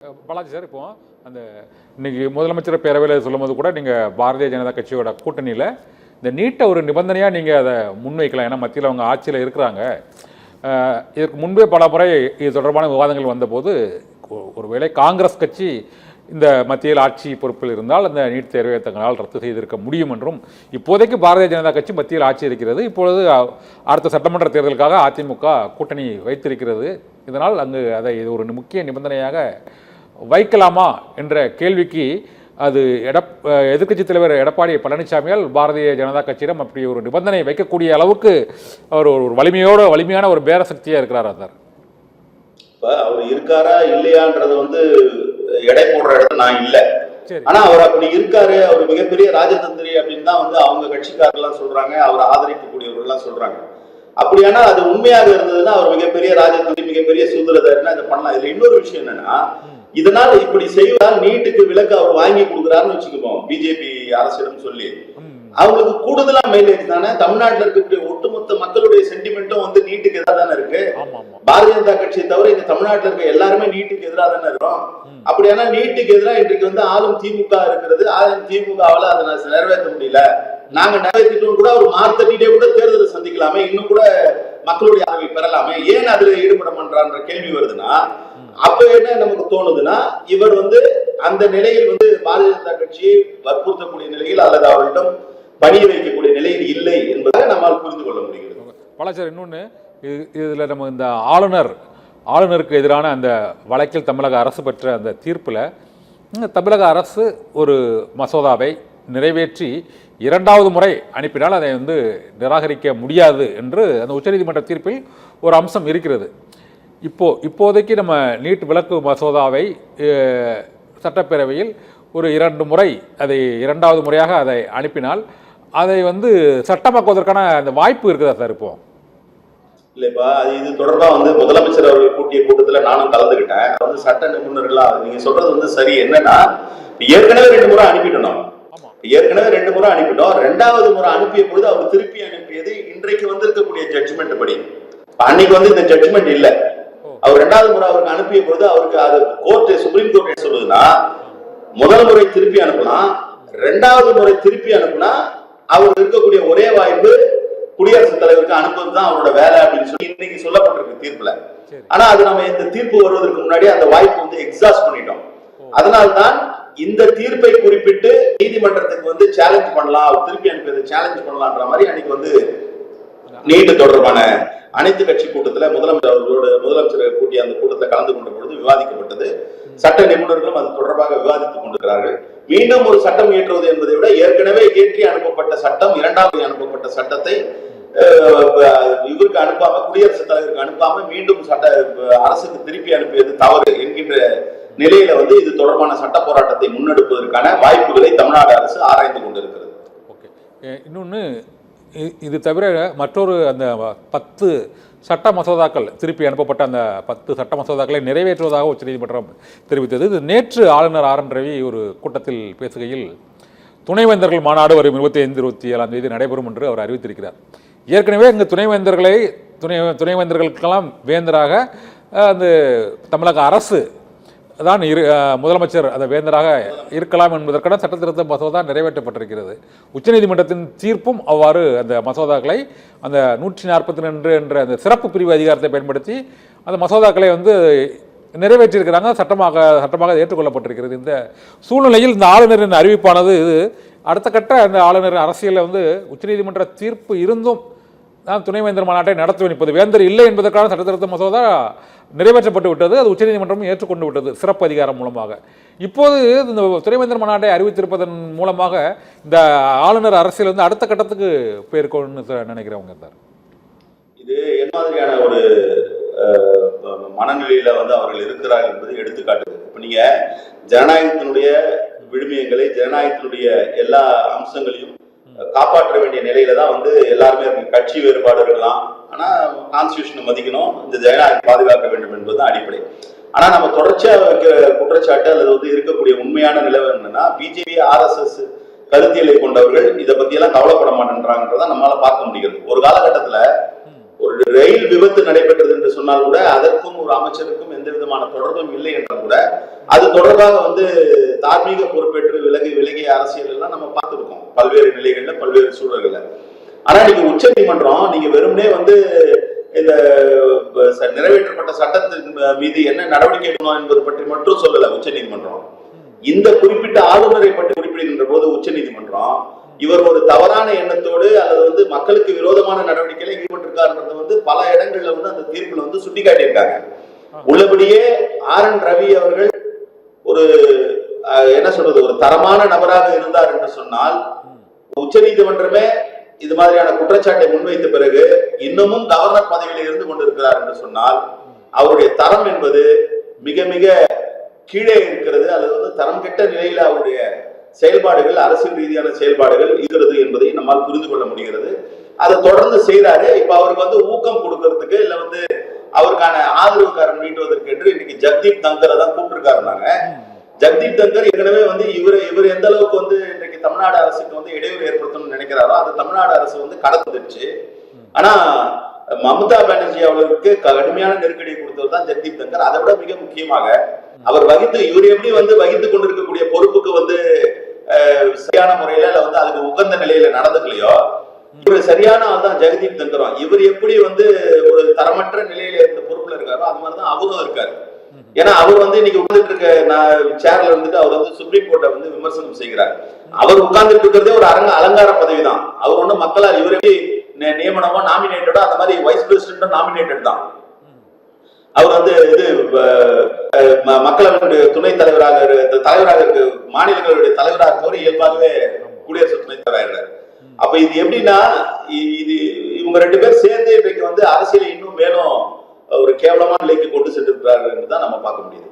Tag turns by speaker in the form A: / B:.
A: Balaji sir, இப்போ அந்த இன்னைக்கு முதலமைச்சர் பேரவையில் சொல்லும்போது கூட நீங்கள் பாரதிய ஜனதா கட்சியோட கூட்டணியில் இந்த நீட்டை ஒரு நிபந்தனையாக நீங்கள் அதை முன்வைக்கலாம். ஏன்னா மத்தியில் அவங்க ஆட்சியில் இருக்கிறாங்க. இதற்கு முன்பே பல முறை இது தொடர்பான விவாதங்கள் வந்தபோது ஒருவேளை காங்கிரஸ் கட்சி இந்த மத்தியில் ஆட்சி பொறுப்பில் இருந்தால் அந்த நீட் தேர்வை தங்களால் ரத்து செய்திருக்க முடியும் என்றும், இப்போதைக்கு பாரதிய ஜனதா கட்சி மத்தியில் ஆட்சி இருக்கிறது, இப்பொழுது அடுத்த சட்டமன்ற தேர்தலுக்காக அதிமுக கூட்டணி வைத்திருக்கிறது, இதனால் அங்கு அதை இது ஒரு முக்கிய நிபந்தனையாக வைக்கலாமா என்ற கேள்விக்கு அது எதிர்க்கட்சி தலைவர் எடப்பாடி பழனிசாமியால் பாரதிய ஜனதா கட்சியிடம் அப்படி ஒரு நிபந்தனை வைக்கக்கூடிய அளவுக்கு அவர் ஒரு வலிமையான ஒரு பேர சக்தியாக இருக்கிறாரா சார்?
B: இப்போ அவர் இருக்காரா இல்லையான்றது எடை போடுற இடத்துல நான் இல்லை. ஆனா அவர் அப்படி இருக்காரு, அவர் மிகப்பெரிய ராஜதந்திரி அப்படின்னு தான் அவங்க கட்சிக்காரெல்லாம் சொல்றாங்க, அவர் ஆதரிக்கக்கூடியவர்கள்லாம் சொல்றாங்க. அப்படியானா அது உண்மையாக இருந்ததுன்னா அவர் மிகப்பெரிய ராஜதந்திரி, மிகப்பெரிய சுதந்திரதாரின்னா அதை பண்ணலாம். இதுல இன்னொரு விஷயம் என்னன்னா, இதனால் இப்படி செய்வதால் நீட்டுக்கு விலக்கு அவர் வாங்கி கொடுக்குறாருன்னு வச்சுக்குவோம் பிஜேபி அரசிடம் சொல்லி, அவங்களுக்கு கூடுதலா மைலேஜ் தானே. தமிழ்நாட்டில் இருக்கக்கூடிய ஒட்டுமொத்த மக்களுடைய சென்டிமெண்ட்டும் நீட்டுக்கு எதிராக தானே இருக்கு. பாரதிய ஜனதா கட்சியை தவிர இங்க தமிழ்நாட்டில் இருக்க எல்லாருமே நீட்டுக்கு எதிராக தானே இருக்கிறோம். அப்படியானா நீட்டுக்கு எதிராக இன்றைக்கு ஆளும் திமுக இருக்கிறது. ஆளும் திமுகவால அதை நிறைவேற்ற முடியல, நாங்க நிறைவேற்றிட்டோம் கூட அவர் மார்த்தட்டிட்டே கூட தேர்தலை சந்திக்கலாமே, இன்னும் கூட மக்களுடைய ஆதரவை பெறலாமே, ஏன் அதுல ஈடுபட பண்றான்ற கேள்வி வருதுன்னா, அப்ப என்ன நமக்கு தோணுதுன்னா, இவர் அந்த நிலையில் பாரதிய ஜனதா கட்சியை வற்புறுத்தக்கூடிய நிலையில் அல்லது அவர்களிடம் பணிய வைக்கக்கூடிய நிலையில் இல்லை என்பதை நம்மால் புரிந்து கொள்ள முடிகிறது.
A: பலாச்சார், இன்னொன்று இதுல நம்ம இந்த ஆளுநருக்கு எதிரான அந்த வழக்கில் தமிழக அரசு பெற்ற அந்த தீர்ப்பில் தமிழக அரசு ஒரு மசோதாவை நிறைவேற்றி இரண்டாவது முறை அனுப்பினால் அதை நிராகரிக்க முடியாது என்று அந்த உச்சநீதிமன்ற தீர்ப்பில் ஒரு அம்சம் இருக்கிறது. இப்போதைக்கு நம்ம நீட் விலக்கு மசோதாவை சட்டப்பேரவையில் ஒரு 2 முறை அதை இரண்டாவது முறையாக அதை அனுப்பினால் அதை சட்டமாக்குவதற்கான அந்த வாய்ப்பு இருக்குதா சார்? இப்போ
B: இல்லப்பா, இது தொடர்பா முதலமைச்சர் அவர்கள் கூட்டிய கூட்டத்தில் நானும் கலந்துகிட்டேன். சட்ட நிபுணர்களா நீங்க சொல்றது சரி. என்னன்னா, ஏற்கனவே 2 முறை அனுப்பிட்டோம். ஏற்கனவே 2 முறை அனுப்பிட்டோம். 2வது முறை அனுப்பிய பொழுது அவர் திருப்பி அனுப்பியது இன்றைக்கு இருக்கக்கூடிய ஜட்ஜ்மெண்ட் படி. அன்னைக்கு இந்த ஜட்ஜ்மெண்ட் இல்ல. அவர் 2வது முறை அவருக்கு அனுப்பிய பொழுது அவருக்கு அது கோர்ட், சுப்ரீம் கோர்ட் சொல்லுதுன்னா, முதல் முறை திருப்பி அனுப்பலாம், 2வது முறை திருப்பி அனுப்புனா அவருக்கு இருக்கக்கூடிய ஒரே வாய்ப்பு குடியரசுத் தலைவருக்கு அனுப்புவதுதான் அவரோட வேலை அப்படின்னு சொல்லி இன்னைக்கு சொல்லப்பட்டிருக்கு தீர்ப்புல. ஆனா அது நம்ம இந்த தீர்ப்பு வருவதற்கு முன்னாடி அந்த வாய்ப்பு எக்ஸாஸ்ட் பண்ணிட்டோம். அதனால்தான் இந்த தீர்ப்பை குறிப்பிட்டு நீதிமன்றத்துக்கு சேலஞ்ச் பண்ணலாம், அவர் திருப்பி அனுப்பியதை சேலஞ்ச் பண்ணலாம்ன்ற மாதிரி அன்னைக்கு நீட்டு தொடர்பான அனைத்து கட்சி கூட்டத்தில் முதலமைச்சர் கூட்டிய அந்த கூட்டத்தில் கலந்து கொண்ட பொழுது விவாதிக்கப்பட்டது. சட்ட நிபுணர்களும் அது தொடர்பாக விவாதித்துக் கொண்டிருக்கிறார்கள். மீண்டும் ஒரு சட்டம் இயற்றுவது என்பதை விட ஏற்கனவே இயற்றி அனுப்பப்பட்ட சட்டம், 2வது அனுப்பப்பட்ட சட்டத்தை இவருக்கு அனுப்பாம, குடியரசுத் தலைவருக்கு அனுப்பாம மீண்டும் அரசுக்கு திருப்பி அனுப்பியது தவறு என்கின்ற நிலையில இது தொடர்பான சட்ட போராட்டத்தை முன்னெடுப்பதற்கான வாய்ப்புகளை தமிழ்நாடு அரசு ஆராய்ந்து கொண்டிருக்கிறது.
A: இன்னொன்னு, இது தவிர மற்றொரு அந்த 10 சட்ட மசோதாக்கள் திருப்பி அனுப்பப்பட்ட அந்த 10 சட்ட மசோதாக்களை நிறைவேற்றுவதாக உச்சநீதிமன்றம் தெரிவித்தது. இது நேற்று ஆளுநர் ஆர் என் ரவி ஒரு கூட்டத்தில் பேசுகையில் துணைவேந்தர்கள் மாநாடு வரும் 25, 27ஆம் தேதி நடைபெறும் என்று அவர் அறிவித்திருக்கிறார். ஏற்கனவே இங்கு துணைவேந்தர்களுக்கெல்லாம் வேந்தராக அந்த தமிழக அரசு தான் முதலமைச்சர் அந்த வேந்தராக இருக்கலாம் என்பதற்கான சட்ட திருத்த மசோதா நிறைவேற்றப்பட்டிருக்கிறது. உச்சநீதிமன்றத்தின் தீர்ப்பும் அவ்வாறு அந்த மசோதாக்களை அந்த 142 என்ற அந்த சிறப்பு பிரிவு அதிகாரத்தை பயன்படுத்தி அந்த மசோதாக்களை நிறைவேற்றியிருக்கிறாங்க. சட்டமாக ஏற்றுக்கொள்ளப்பட்டிருக்கிறது. இந்த சூழ்நிலையில் இந்த ஆளுநரின் அறிவிப்பானது அடுத்த கட்ட அந்த ஆளுநர் அரசியலில் உச்சநீதிமன்ற தீர்ப்பு இருந்தும் தான் துணைவேந்தர் மாநாட்டை நடத்துவேன், இப்போது வேந்தர் இல்லை என்பதற்கான சட்ட திருத்த மசோதா நிறைவேற்றப்பட்டு விட்டது. அது உச்சநீதிமன்றம் ஏற்றுக்கொண்டு விட்டது சிறப்பு அதிகாரம் மூலமாக. இப்போது இந்த துணைவேந்தர் மாநாட்டை அறிவித்திருப்பதன் மூலமாக இந்த ஆளுநர் அரசியல் அடுத்த கட்டத்துக்கு போயிருக்கோம்னு நினைக்கிறவங்க சார்.
B: இது என்ன மாதிரியான ஒரு மனநிலையில அவர்கள் இருக்கிறார் என்பது எடுத்துக்காட்டுது. இப்ப நீங்க ஜனநாயகத்தினுடைய விழுமியங்களை, ஜனநாயகத்தினுடைய எல்லா அம்சங்களையும் காப்பாற்ற வேண்டிய நிலையில தான் எல்லாருமே கட்சி வேறுபாடு இருக்கலாம், ஆனா கான்ஸ்டிடியூஷனை மதிக்கணும், இந்த ஜனநாயகம் பாதுகாக்க வேண்டும் என்பது அடிப்படை. ஆனா நம்ம தொடர்ச்சியா வைக்கிற குற்றச்சாட்டு அல்லது இருக்கக்கூடிய உண்மையான நிலவு என்னன்னா, பிஜேபி RSS கருத்தியலை கொண்டவர்கள் இதை பத்தி எல்லாம் கவலைப்பட மாட்டேன்றாங்கன்றத நம்மளால பார்க்க முடிகிறது. ஒரு காலகட்டத்துல ஒரு ரயில் விபத்து நடைபெற்றது என்று சொன்னால் கூட அதற்கும் ஒரு அமைச்சருக்கும் எந்த விதமான தொடர்பும் இல்லை என்றால் கூட அது தொடர்பாக வந்து தார்மீக பொறுப்பேற்று விலகிய அரசியல் எல்லாம் நம்ம பார்த்துருக்கோம் பல்வேறு நிலைகள்ல பல்வேறு சூழல்கள்ல. ஆனா நீங்க உச்ச நீதிமன்றம் நீங்க வெறுமனே வந்து இந்த நிறைவேற்றப்பட்ட சட்டத்தின் மீது என்ன நடவடிக்கை எடுக்கணும் என்பது பற்றி மட்டும் சொல்லல உச்ச நீதிமன்றம். இந்த குறிப்பிட்ட ஆளுநரை பற்றி குறிப்பிடுகின்ற போது உச்ச நீதிமன்றம் இவர் ஒரு தவறான எண்ணத்தோடு அல்லது வந்து மக்களுக்கு விரோதமான நடவடிக்கையில ஈடுபட்டிருக்காருன்றது வந்து பல இடங்கள்ல வந்து அந்த தீர்ப்புல வந்து சுட்டிக்காட்டியிருக்காங்க. உள்ளபடியே ஆர்.என். ரவி அவர்கள் ஒரு என்ன சொல்றது ஒரு தரமான நபராக இருந்தார் என்று சொன்னால் உச்ச நீதிமன்றமே இது மாதிரியான குற்றச்சாட்டை முன்வைத்த பிறகு இன்னமும் கவர்னர் பதவியில் இருந்து கொண்டிருக்கிறார் என்று சொன்னால் அவருடைய தரம் என்பது மிக மிக கீழே இருக்கிறது அல்லது வந்து தரம் கெட்ட நிலையில அவருடைய செயல்பாடுகள் அரசியல் ரீதியான செயல்பாடுகள் இருக்கிறது என்பதை நம்மால் புரிந்து கொள்ள முடிகிறது. அதை தொடர்ந்து செய்யறாரு. இப்ப அவருக்கு வந்து ஊக்கம் கொடுக்கறதுக்கு இல்ல வந்து அவருக்கான ஆதரவுக்காரன் நீட்டுவதற்கு என்று இன்னைக்கு ஜக்தீப் தங்கரை தான் கூப்பிட்டுருக்காருனாங்க. ஜக்தீப் தங்கர் ஏற்கனவே வந்து இவர் எந்த அளவுக்கு வந்து இன்றைக்கு தமிழ்நாடு அரசுக்கு வந்து இடையூறு ஏற்படுத்தணும்னு நினைக்கிறாரோ அது தமிழ்நாடு அரசு வந்து கடந்துடுச்சு. ஆனா மம்தா பானர்ஜி அவர்களுக்கு கடுமையான நெருக்கடியை கொடுத்தவர் தான் ஜக்தீப் தங்கர். அதை விட மிக முக்கியமாக அவர் இவர் எப்படி வந்து வகித்துக் கொண்டிருக்கக்கூடிய பொறுப்புக்கு வந்து சரியான முறையில இல்ல வந்து அதுக்கு உகந்த நிலையில நடந்துக்கலையோ இவர் சரியான ஆள் தான் ஜெகதீப் தங்கரும். இவர் எப்படி வந்து ஒரு தரமற்ற நிலையில இருந்த பொறுப்புல இருக்காரோ அது மாதிரிதான் அவரும் இருக்காரு. ஏன்னா அவர் வந்து இன்னைக்கு உட்கார்ந்துட்டு இருக்க சேர்ல இருந்துட்டு அவர் வந்து சுப்ரீம் கோர்ட்டை வந்து விமர்சனம் செய்கிறார். அவர் உட்கார்ந்துட்டு இருக்கிறதே ஒரு அலங்கார பதவி தான். அவர் ஒண்ணு மக்களால் இவர் எப்படி நியமனமோ நாமினேட்டடோ அந்த மாதிரி வைஸ் பிரசிடென்டும் நாமினேட்டட் தான். அவர் வந்து இது மக்களவையுடைய துணைத் தலைவராக இருக்கு மாநிலங்களுடைய தலைவராக இருக்கவர் இயல்பாகவே குடியரசு துணைத் தலைவராக. அப்ப இது எப்படின்னா இது இவங்க ரெண்டு பேர் சேர்ந்து இன்றைக்கு வந்து அரசியலை இன்னும் மேலும் ஒரு கேவலமான நிலைக்கு கொண்டு சென்றிருக்கிறார்கள் என்று தான் நம்ம பார்க்க முடியுது.